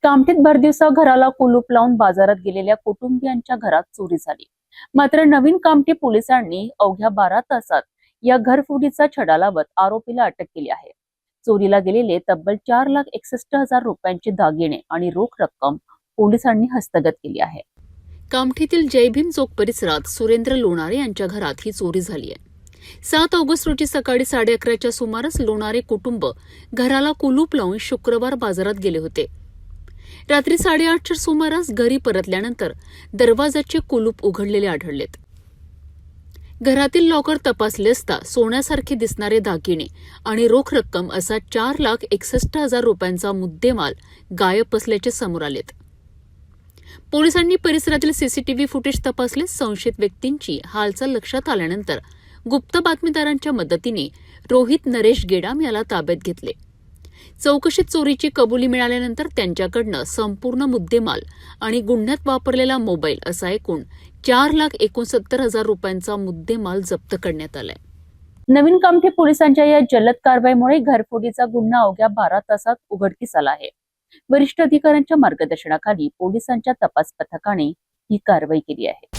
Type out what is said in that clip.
कामठीत भरदिवसा घराला कुलूप लावून बाजारात गेलेल्या कुटुंबियांच्या घरात चोरी झाली। मात्र नवीन कामठी पोलिसांनी अवघ्या 12 तासात या घरफोडीचा छडा लावत आरोपीला अटक केली आहे। चोरीला गेलेले तब्बल 4,61,000 रुपयांचे दागिने आणि रोख रक्कम पोलिसांनी हस्तगत केली आहे। कामठीतील जय भीम चौक परिसरात सुरेंद्र लोणारे यांच्या घरात ही चोरी झाली आहे। 7 ऑगस्ट रोजी सकाळी 11:30च्या सुमारास लोणारे कुटुंब घराला कुलूप लावून शुक्रवार बाजारात गेले होते। रात्री 8:30च्या सुमारास घरी परतल्यानंतर दरवाजाचे कुलूप उघडलेले आढळलेत। घरातील लॉकर तपासले असता सोन्यासारखे दिसणारे दागिने आणि रोख रक्कम असा 4,61,000 रुपयांचा मुद्देमाल गायब असल्याचे समोर आलेत। पोलिसांनी परिसरातील सीसीटीव्ही फुटेज तपासले। संशयित व्यक्तींची हालचाल लक्षात आल्यानंतर गुप्त बातमीदारांच्या मदतीने रोहित नरेश गेडाम याला ताब्यात घेतले। चौकशीत चोरीची कबुली मिळाल्यानंतर त्यांच्याकडनं संपूर्ण मुद्देमाल आणि गुन्ह्यात वापरलेला मोबाईल असा एकूण 4,69,000 रुपयांचा मुद्देमाल जप्त करण्यात आलाय। नवीन कामठी पोलिसांच्या या जलद कारवाईमुळे घरफोडीचा गुन्हा अवघ्या 12 तासात उघडकीस आला आहे। वरिष्ठ अधिकाऱ्यांच्या मार्गदर्शनाखाली पोलिसांच्या तपास पथकाने ही कारवाई केली आहे।